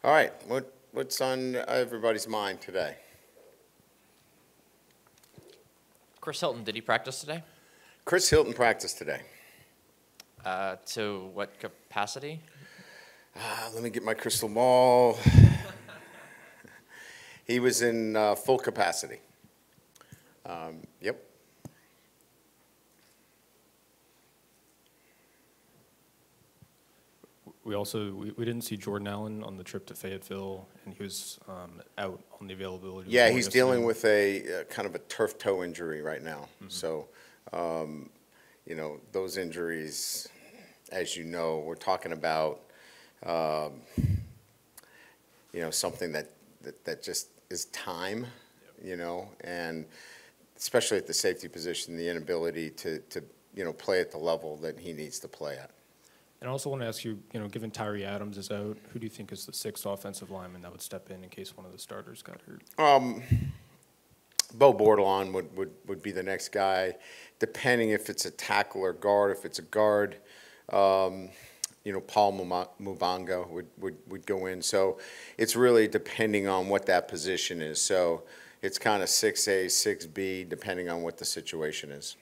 All right, what's on everybody's mind today? Chris Hilton, did he practice today? Chris Hilton practiced today. To what capacity? Let me get my crystal ball. He was in full capacity. Yep. We didn't see Jordan Allen on the trip to Fayetteville, and he was out on the availability. Yeah, he's dealing with a kind of a turf toe injury right now. Mm-hmm. So, you know, those injuries, as you know, we're talking about, you know, something that just is time, you know, and especially at the safety position, the inability to you know, play at the level that he needs to play at. And I also want to ask you, you know, given Tyree Adams is out, who do you think is the sixth offensive lineman that would step in case one of the starters got hurt? Bo Bordelon would be the next guy, depending if it's a tackle or guard. If it's a guard, you know, Paul Mubanga would go in. So it's really depending on what that position is. So it's kind of 6A, 6B, depending on what the situation is.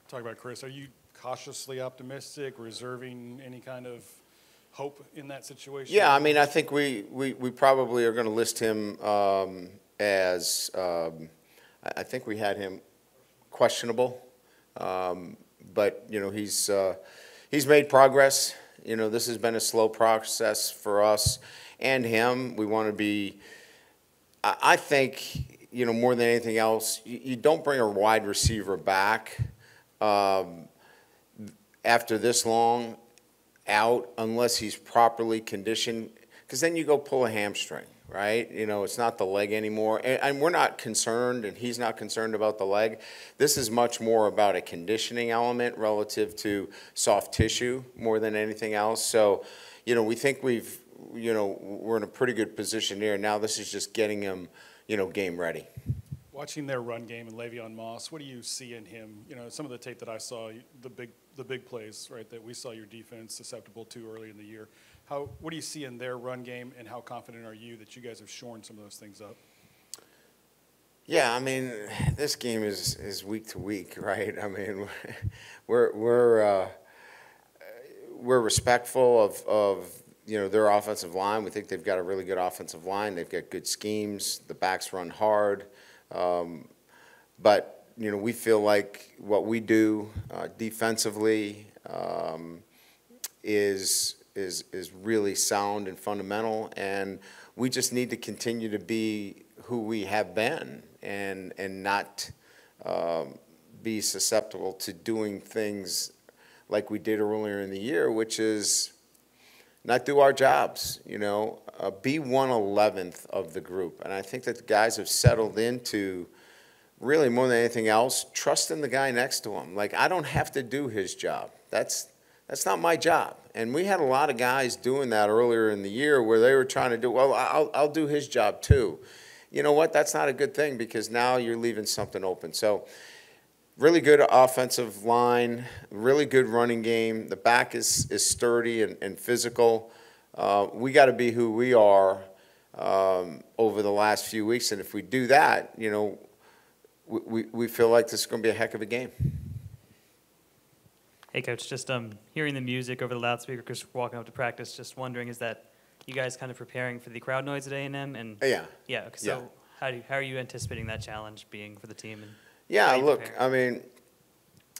Talk about Chris. Are you cautiously optimistic, reserving any kind of hope in that situation? Yeah, I mean, I think we probably are going to list him as, I think we had him questionable, but, you know, he's made progress. You know, this has been a slow process for us and him. We want to be, I think, you know, more than anything else, you don't bring a wide receiver back after this long out unless he's properly conditioned, because then you go pull a hamstring, right? You know, it's not the leg anymore. And we're not concerned, and he's not concerned about the leg. This is much more about a conditioning element relative to soft tissue more than anything else. So, you know, we think you know, we're in a pretty good position there. Now this is just getting him, you know, game ready. Watching their run game and Le'Veon Moss, what do you see in him? You know, some of the tape that I saw, the big plays, right, that we saw your defense susceptible to early in the year. What do you see in their run game, and how confident are you that you guys have shorn some of those things up? Yeah, I mean, this game is week to week, right? I mean, we're respectful of you know, their offensive line. We think they've got a really good offensive line. They've got good schemes. The backs run hard. But, you know, we feel like what we do defensively is really sound and fundamental, and we just need to continue to be who we have been and not be susceptible to doing things like we did earlier in the year, which is not do our jobs, you know, be 1/11th of the group. And I think that the guys have settled into, really more than anything else, trusting the guy next to him. Like, I don't have to do his job. That's not my job. And we had a lot of guys doing that earlier in the year where they were trying to do, well, I'll do his job too. You know what? That's not a good thing, because now you're leaving something open. So really good offensive line, really good running game. The back is sturdy and physical. We got to be who we are over the last few weeks, and if we do that, you know, we feel like this is going to be a heck of a game. Hey, Coach, just hearing the music over the loudspeaker, because walking up to practice, just wondering, is that you guys kind of preparing for the crowd noise at A&M? And yeah. Yeah. So how are you anticipating that challenge being for the team? And yeah, look, I mean,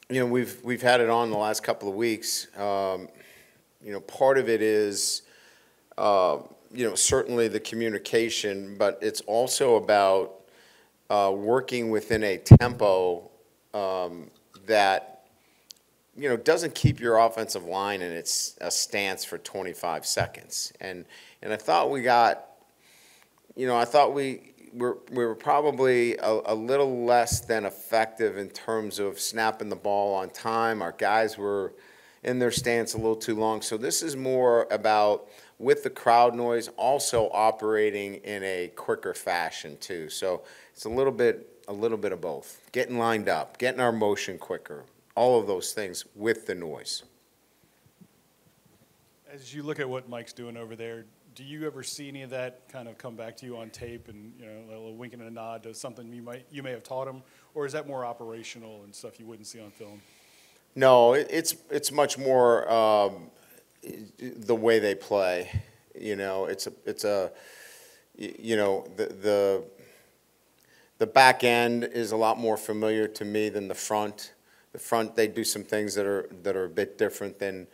you know, we've had it on the last couple of weeks. You know, part of it is, you know, certainly the communication, but it's also about working within a tempo that, you know, doesn't keep your offensive line in its stance for 25 seconds. And I thought we got, you know, I thought we were probably a little less than effective in terms of snapping the ball on time. Our guys were in their stance a little too long. So this is more about, with the crowd noise, also operating in a quicker fashion too. So it's a little bit of both. Getting lined up, getting our motion quicker, all of those things with the noise. As you look at what Mike's doing over there, do you ever see any of that kind of come back to you on tape and, a little wink and a nod to something you may have taught him? Or is that more operational and stuff you wouldn't see on film? No, it's much more the way they play. The back end is a lot more familiar to me than the front. The front, they do some things that are a bit different than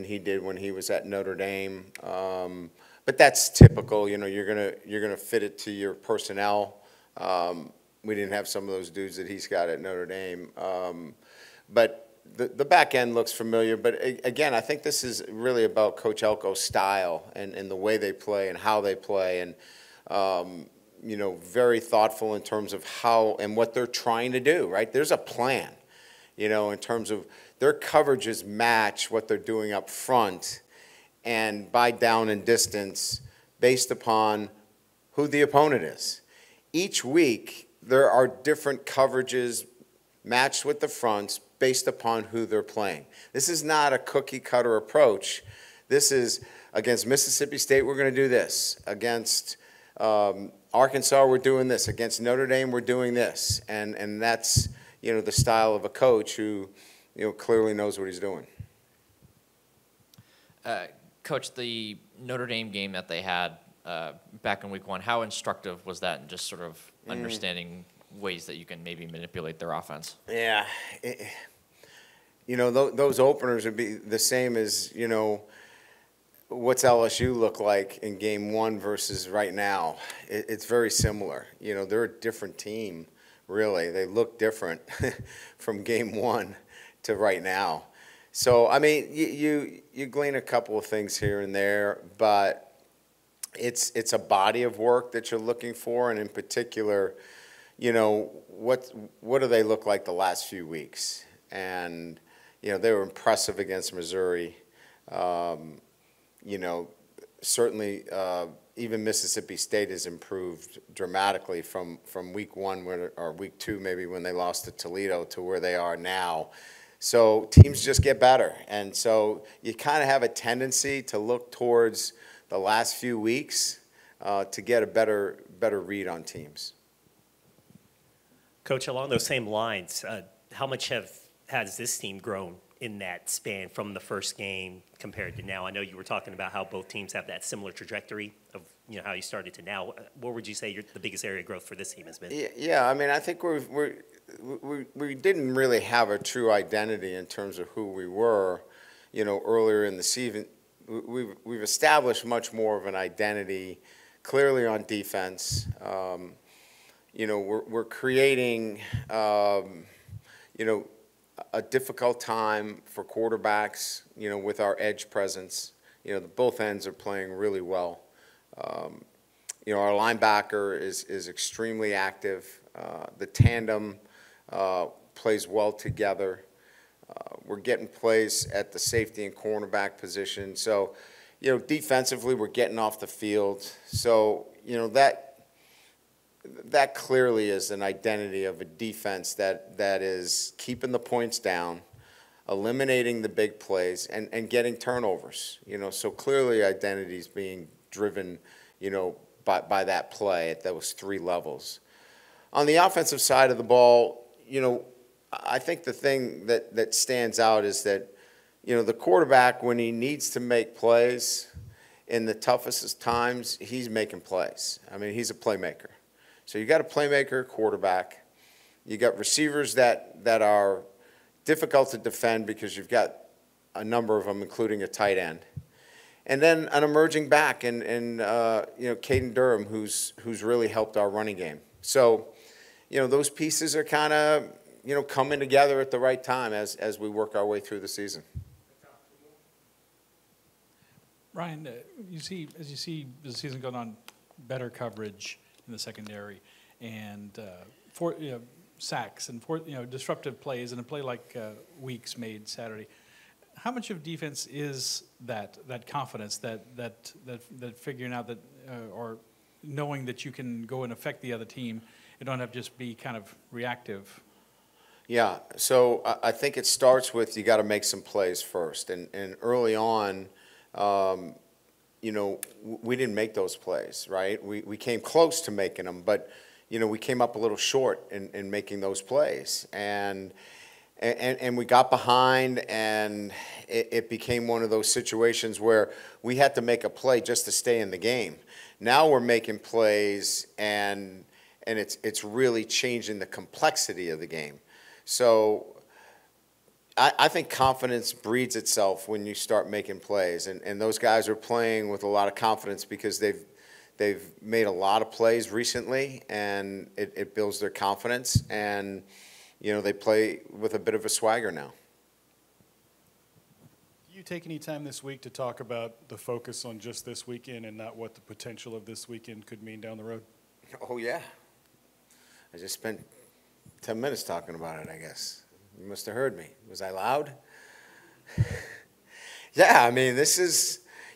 he did when he was at Notre Dame. But that's typical. You're gonna fit it to your personnel. We didn't have some of those dudes that he's got at Notre Dame. But the back end looks familiar. But again, I think this is really about Coach Elko's style and the way they play and how they play, and very thoughtful in terms of how and what they're trying to do. Right? There's a plan. In terms of their coverages match what they're doing up front and by down and distance based upon who the opponent is. Each week, there are different coverages matched with the fronts based upon who they're playing. This is not a cookie-cutter approach. This is against Mississippi State, we're going to do this. Against Arkansas, we're doing this. Against Notre Dame, we're doing this. And that's the style of a coach who, clearly knows what he's doing. Coach, the Notre Dame game that they had back in week 1, how instructive was that in just sort of understanding ways that you can maybe manipulate their offense? Yeah. Those openers would be the same as, what's LSU look like in game 1 versus right now. It's very similar. They're a different team. Really, they look different from game 1 to right now. So, I mean, you glean a couple of things here and there, but it's a body of work that you're looking for, and in particular, what do they look like the last few weeks? And they were impressive against Missouri. Certainly. Even Mississippi State has improved dramatically from week 1 or week 2 maybe when they lost to Toledo to where they are now. So teams just get better. And so you kind of have a tendency to look towards the last few weeks to get a better read on teams. Coach, along those same lines, how much has this team grown in that span from the first game compared to now? I know you were talking about how both teams have that similar trajectory of how you started to now. What would you say the biggest area of growth for this team has been? Yeah, I mean, I think we didn't really have a true identity in terms of who we were, earlier in the season. We've established much more of an identity, clearly on defense. We're creating, a difficult time for quarterbacks, with our edge presence. Both ends are playing really well. Our linebacker is extremely active. The tandem plays well together. We're getting plays at the safety and cornerback position. So, defensively, we're getting off the field. So, that clearly is an identity of a defense that is keeping the points down, eliminating the big plays, and getting turnovers. So clearly identity is being driven, by that play at those 3 levels. On the offensive side of the ball, I think the thing that stands out is that, the quarterback, when he needs to make plays in the toughest times, he's making plays. I mean, he's a playmaker. So you got a playmaker quarterback. You got receivers that are difficult to defend because you've got a number of them, including a tight end. And then an emerging back in Caden Durham, who's really helped our running game. So, those pieces are kind of, coming together at the right time as we work our way through the season. Brian, as you see the season going on, better coverage in the secondary, and sacks and disruptive plays, and a play like Weeks made Saturday. How much of defense is that confidence, that figuring out that or knowing that you can go and affect the other team, and don't have to just be kind of reactive? Yeah, so I think it starts with you got to make some plays first, and early on, you know, we didn't make those plays, right? We came close to making them, but, you know, we came up a little short in making those plays. And we got behind, and it became one of those situations where we had to make a play just to stay in the game. Now we're making plays, and it's really changing the complexity of the game. So I think confidence breeds itself when you start making plays, and those guys are playing with a lot of confidence because they've made a lot of plays recently, and it builds their confidence, and you know, they play with a bit of a swagger now. Do you take any time this week to talk about the focus on just this weekend and not what the potential of this weekend could mean down the road? Oh yeah, I just spent 10 minutes talking about it, I guess. You must have heard me. Was I loud? Yeah, I mean,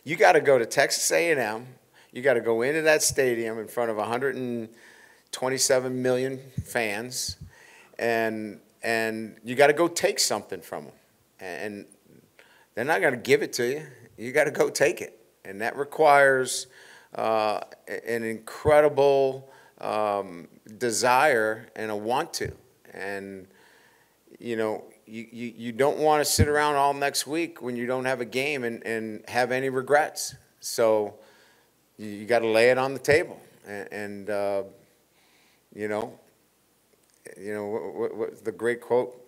you got to go to Texas A&M. You got to go into that stadium in front of 127 million fans, and you got to go take something from them. And they're not going to give it to you. You got to go take it. And that requires an incredible desire and a want to. And you know, you don't want to sit around all next week when you don't have a game and have any regrets. So you got to lay it on the table. And you know what's the great quote?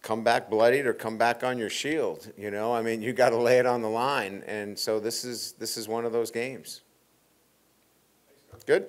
Come back bloodied or come back on your shield. You know, I mean, you got to lay it on the line. And so this is one of those games. Good.